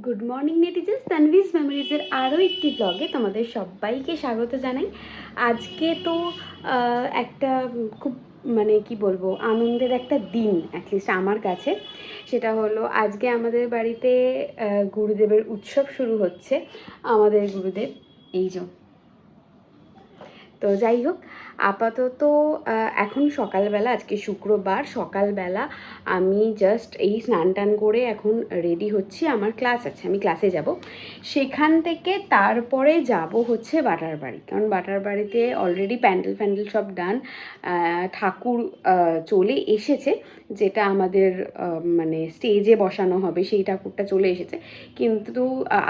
Good morning নেটিজেন্স, তানভিজ মেমোরিজের আরও একটি ব্লগে তোমাদের সবাইকে স্বাগত জানাই। আজকে তো একটা খুব কি বলবো, আনন্দের একটা দিন অ্যাটলিস্ট আমার কাছে। সেটা হলো আজকে আমাদের বাড়িতে গুরুদেবের উৎসব শুরু হচ্ছে। আমাদের গুরুদেব এই যে। তো যাই হোক, আপাতত এখন সকালবেলা, আজকে শুক্রবার সকালবেলা আমি জাস্ট এই স্নান টান করে এখন রেডি হচ্ছি। আমার ক্লাস আছে, আমি ক্লাসে যাব। সেখান থেকে তারপরে যাব হচ্ছে বাটার বাড়ি, কারণ বাটার বাড়িতে অলরেডি প্যান্ডেল ফ্যান্ডেল সব ডান। ঠাকুর চলে এসেছে, যেটা আমাদের স্টেজে বসানো হবে সেই ঠাকুরটা চলে এসেছে, কিন্তু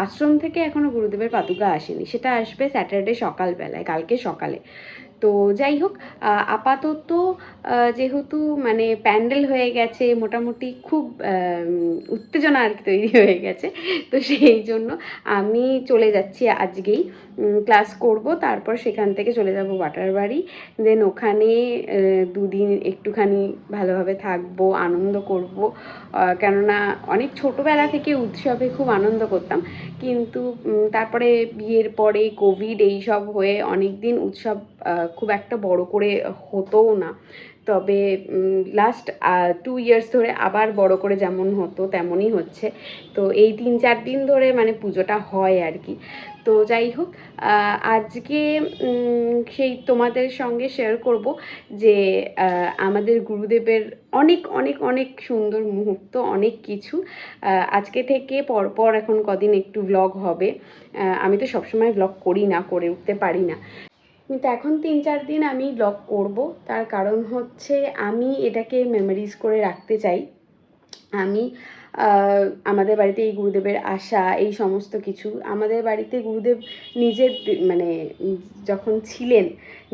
আশ্রম থেকে এখনও গুরুদেবের পাদুকা আসেনি। সেটা আসবে স্যাটারডে সকালবেলায়, কালকে সকালে। তো যাই হোক, আপাতত যেহেতু প্যান্ডেল হয়ে গেছে, মোটামুটি খুব উত্তেজনা আর কি তৈরি হয়ে গেছে, তো সেই জন্য আমি চলে যাচ্ছি আজকেই। ক্লাস করব, তারপর সেখান থেকে চলে যাব বাটার বাড়ি। দেন ওখানে দুদিন একটুখানি ভালোভাবে থাকবো, আনন্দ করব। কেননা অনেক ছোটোবেলা থেকে উৎসবে খুব আনন্দ করতাম, কিন্তু তারপরে বিয়ের পরে কোভিড এইসব হয়ে অনেক দিন উৎসব খুব একটা বড় করে হতোও না। তবে লাস্ট 2 ইয়ার্স ধরে আবার বড় করে যেমন হতো তেমনই হচ্ছে। তো এই 3-4 দিন ধরে পুজোটা হয় আর কি। তো যাই হোক, আজকে সেই তোমাদের সঙ্গে শেয়ার করব যে আমাদের গুরুদেবের অনেক অনেক অনেক সুন্দর মুহূর্ত, অনেক কিছু। আজকে থেকে পরপর এখন কদিন একটু ভ্লগ হবে। আমি তো সবসময় ভ্লগ করি না, করে উঠতে পারি না, কিন্তু এখন 3-4 দিন আমি ব্লগ করব। তার কারণ হচ্ছে আমি এটাকে মেমোরিজ করে রাখতে চাই। আমি আমাদের বাড়িতে এই গুরুদেবের আসা, এই সমস্ত কিছু, আমাদের বাড়িতে গুরুদেব নিজের যখন ছিলেন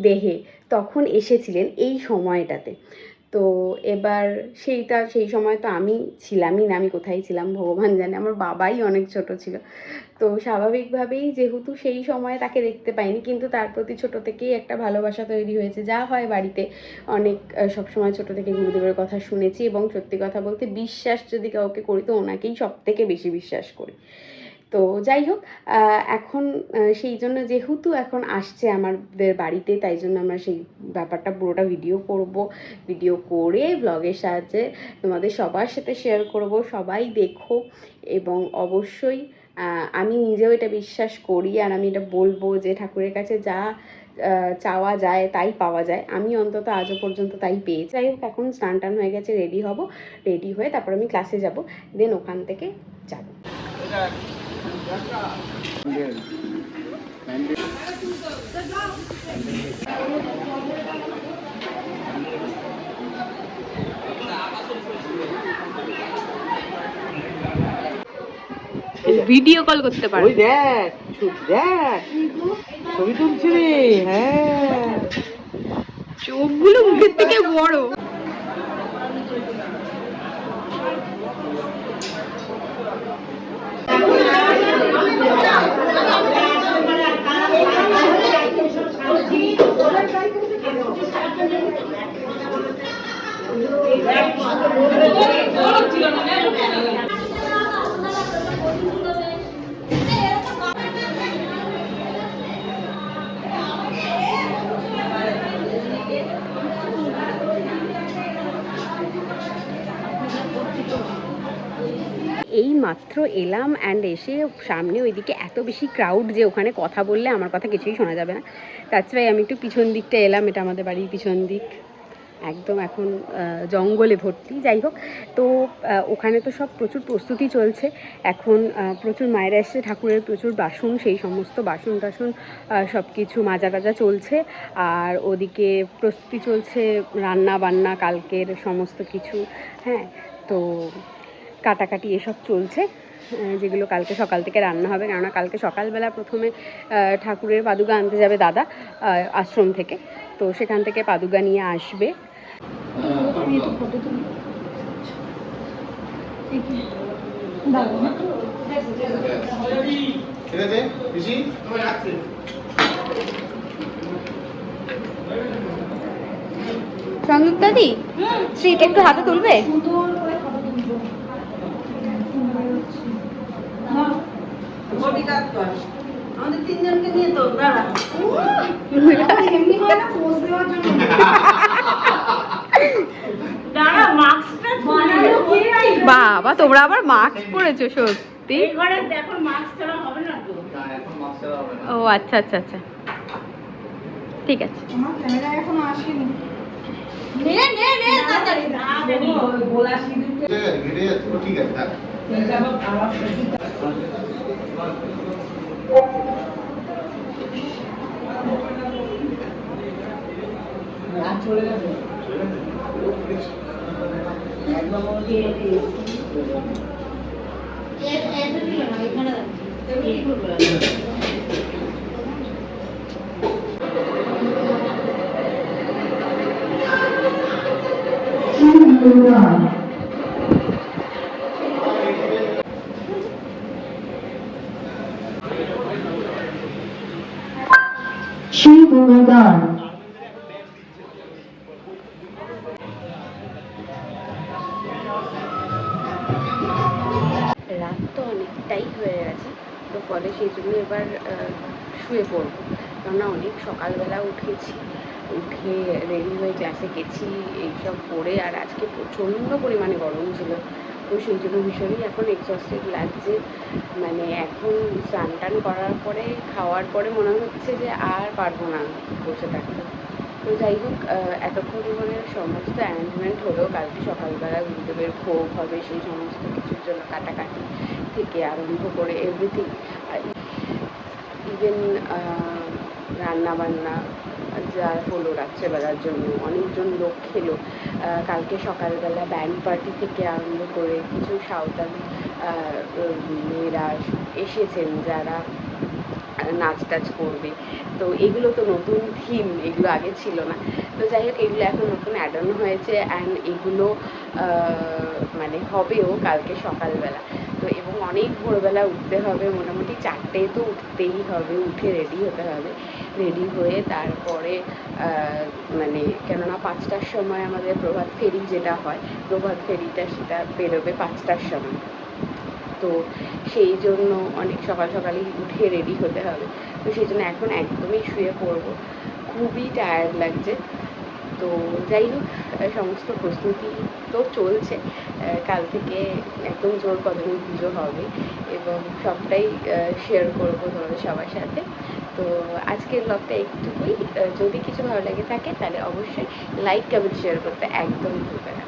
দেহে, তখন এসেছিলেন এই সময়টাতে। তো এবার সেই সময় তো আমি ছিলামই না, আমি কোথায় ছিলাম ভগবান জানে, আমার বাবাই অনেক ছোট ছিল। তো স্বাভাবিকভাবেই যেহেতু সেই সময় তাকে দেখতে পাইনি, কিন্তু তার প্রতি ছোটো থেকেই একটা ভালোবাসা তৈরি হয়েছে। যা হয় বাড়িতে অনেক সবসময় ছোটো থেকে গুরুদেবের কথা শুনেছি, এবং সত্যি কথা বলতে বিশ্বাস যদি কাউকে করি তো ওনাকেই সব থেকে বেশি বিশ্বাস করি। তো যাই হোক, এখন সেই জন্য যেহেতু এখন আসছে আমাদের বাড়িতে, তাই জন্য আমরা সেই ব্যাপারটা পুরোটা ভিডিও করব। ভিডিও করে ব্লগের সাহায্যে তোমাদের সবার সাথে শেয়ার করব। সবাই দেখো, এবং অবশ্যই আমি নিজেও এটা বিশ্বাস করি, আর আমি এটা বলবো যে ঠাকুরের কাছে যা চাওয়া যায় তাই পাওয়া যায়। আমি অন্তত আজও পর্যন্ত তাই পেয়েছি। যাই হোক, এখন স্নান টান হয়ে গেছে, রেডি হব। রেডি হয়ে তারপর আমি ক্লাসে যাব, দেন ওখান থেকে যাব। ভিডিও কল করতে পারো। ওই দেখ দেখ ছবি তুলছি রে। হ্যাঁ, চোখগুলো মুখের থেকে বড়। এই মাত্র এলাম, অ্যান্ড এসে সামনে ওইদিকে এত বেশি ক্রাউড যে ওখানে কথা বললে আমার কথা কিছুই শোনা যাবে না। তার চেয়ে আমি একটু পিছন দিকটা এলাম, এটা আমাদের বাড়ির পিছন দিক, একদম এখন জঙ্গলে ভর্তি। যাই হোক, তো ওখানে তো সব প্রচুর প্রস্তুতি চলছে এখন। প্রচুর মায়েরা এসছে, ঠাকুরের প্রচুর বাসন, সেই সমস্ত বাসন টাসন সব কিছু মাজা টাজা চলছে। আর ওদিকে প্রস্তুতি চলছে রান্না বান্না, কালকের সমস্ত কিছু। হ্যাঁ, তো কাটাকাটি এসব চলছে, যেগুলো কালকে সকাল থেকে রান্না হবে। কেননা কালকে সকালবেলা প্রথমে ঠাকুরের পাদুকা আনতে যাবে দাদা আশ্রম থেকে, তো সেখান থেকে পাদুকা নিয়ে আসবে। সন্দীপ দাদি, শ্রীটা একটু হাতে তুলবে। বডিগার্ড কর আমাদের তিনজনকে নিয়ে তো দাঁড়া এমনি হয় না পোজ দেওয়ার জন্য দাঁড়া মাস্কটা বানালো কে বাবা তোমরা আবার মাস্ক পরেছো সত্যি? এই ঘরে দেখো মাস্ক ছাড়া হবে না তো ও আচ্ছা আচ্ছা আচ্ছা, ঠিক আছে। আমার ক্যামেরা এখনো আসেনি নে নে নে তাড়াতাড়ি না দেবো গোলা সিঁদুর ঘিরে যাচ্ছে তো, ঠিক আছে থাক। এটা আবার খারাপ হয়ে চলে যাবে একদম দিয়ে দিয়ে এত দিল না এখানে যাচ্ছে কি করবে Shri Gurudan. রাত তো অনেকটাই হয়ে গেছে, তো ফলে সেই জন্য এবার শুয়ে পড়বো, কেননা অনেক সকালবেলা উঠেছি, উঠে রেডি হয়ে ক্লাসে গেছি, এইসব করে, আর আজকে প্রচণ্ড পরিমাণে গরম ছিল, তো সেই জন্য ভীষণই এখন এক্সস্টেড লাগছে। মানে এখন স্নান টান করার পরে খাওয়ার পরে মনে হচ্ছে যে আর পারবো না বসে থাকতে। তো যাই হোক, এতক্ষণ ধরে সমস্ত অ্যারেঞ্জমেন্ট হলো, কালকে সকালবেলা গুরুদেবের ভোগ হবে, সেই সমস্ত কিছুর জন্য কাটাকাটি থেকে আরম্ভ করে এভরিথিং, ইভেন রান্নাবান্না যা হলো রাত্রেবেলার জন্য, অনেকজন লোক খেলো। কালকে সকালবেলা ব্যান্ড পার্টি থেকে আরম্ভ করে কিছু সাঁওতালি মেয়েরা এসেছেন যারা নাচ টাচ করবে, তো এগুলো তো নতুন থিম, এগুলো আগে ছিল না। তো যাই হোক, এগুলো এখন নতুন অ্যাড অন হয়েছে, অ্যান্ড এগুলো মানে হবেও কালকে সকালবেলা। তো এবং অনেক ভোরবেলা উঠতে হবে, মোটামুটি 4টেয় তো উঠতেই হবে, উঠে রেডি হতে হবে, রেডি হয়ে তারপরে মানে কেননা 5টার সময় আমাদের প্রভাত ফেরি যেটা হয়, প্রভাত ফেরিটা সেটা বেরোবে 5টার সময়, তো সেই জন্য অনেক সকাল সকালই উঠে রেডি হতে হবে। তো সেই জন্য এখন একদমই শুয়ে পড়বো, খুবই টায়ার্ড লাগছে। তো যাই হোক, সমস্ত প্রস্তুতি তো চলছে, কাল থেকে একদম জোর কদমে পুজো হবে এবং সবটাই শেয়ার করবো তোমাদের সবার সাথে। তো আজকের ব্লগটা একটুকুই, যদি কিছু ভালো লাগে থাকে তাহলে অবশ্যই লাইক কমেন্ট শেয়ার করতে একদম ভুলবে না।